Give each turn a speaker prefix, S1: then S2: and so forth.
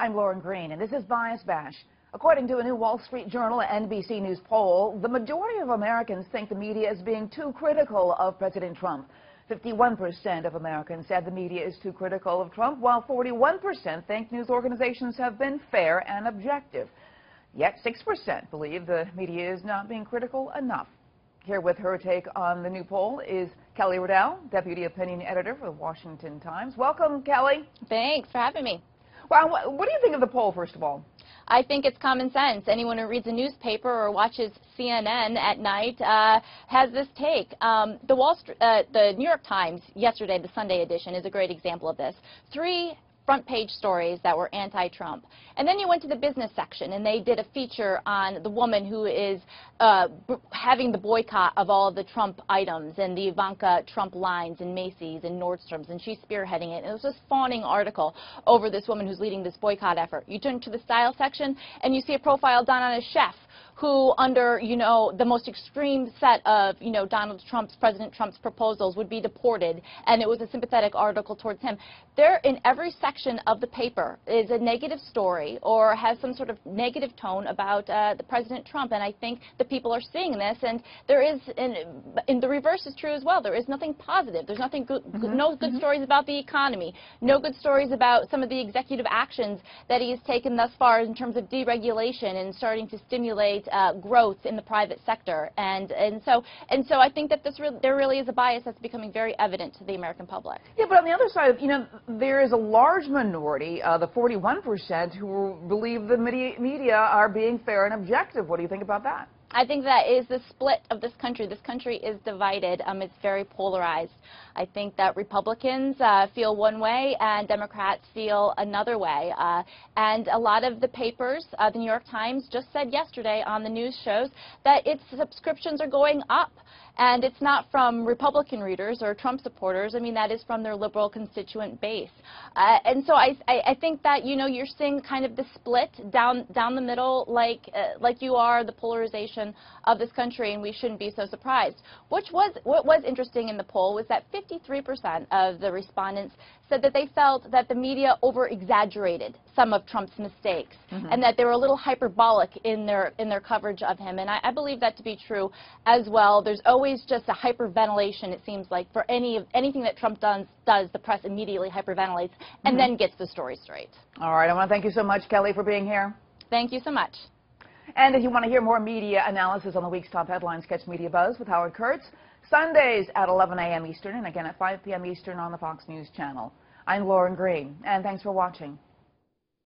S1: I'm Lauren Green, and this is Bias Bash. According to a new Wall Street Journal and NBC News poll, the majority of Americans think the media is being too critical of President Trump. 51% of Americans said the media is too critical of Trump, while 41% think news organizations have been fair and objective. Yet 6% believe the media is not being critical enough. Here with her take on the new poll is Kelly Riddell, Deputy Opinion Editor for the Washington Times. Welcome, Kelly.
S2: Thanks for having me.
S1: Well, what do you think of the poll, first of all?
S2: I think it's common sense. Anyone who reads a newspaper or watches CNN at night has this take. The New York Times yesterday, the Sunday edition, is a great example of this. 3 front-page stories that were anti-Trump. And then you went to the business section, and they did a feature on the woman who is having the boycott of all of the Trump items and the Ivanka Trump lines in Macy's and Nordstrom's, and she's spearheading it. And it was this fawning article over this woman who's leading this boycott effort. You turn to the style section, and you see a profile done on a chef who, under, the most extreme set of, President Trump's proposals, would be deported, and it was a sympathetic article towards him. There, in every section of the paper, is a negative story or has some sort of negative tone about the President Trump, and I think the people are seeing this, and there is, and the reverse is true as well. There is nothing positive. There's nothing good, no good stories about the economy, no good stories about some of the executive actions that he has taken thus far in terms of deregulation and starting to stimulate growth in the private sector, and so I think that there really is a bias that's becoming very evident to the American public.
S1: Yeah, but on the other side, there is a large minority, the 41%, who believe the media are being fair and objective. What do you think about that?
S2: I think that is the split of this country. This country is divided. It's very polarized. I think that Republicans feel one way and Democrats feel another way. And a lot of the papers, the New York Times just said yesterday on the news shows that its subscriptions are going up. And it's not from Republican readers or Trump supporters. I mean, that is from their liberal constituent base. And so I think that, you're seeing kind of the split down the middle, like you are, the polarization of this country, and we shouldn't be so surprised. What was interesting in the poll was that 53% of the respondents said that they felt that the media over-exaggerated some of Trump's mistakes, and that they were a little hyperbolic in their coverage of him. And I believe that to be true as well. There's always just a hyperventilation, it seems like, for anything that Trump does, the press immediately hyperventilates and then gets the story straight.
S1: All right, I want to thank you so much, Kelly, for being here.
S2: Thank you so much.
S1: And if you want to hear more media analysis on the week's top headlines, catch Media Buzz with Howard Kurtz, Sundays at 11 a.m. Eastern and again at 5 p.m. Eastern on the Fox News Channel. I'm Lauren Green, and thanks for watching.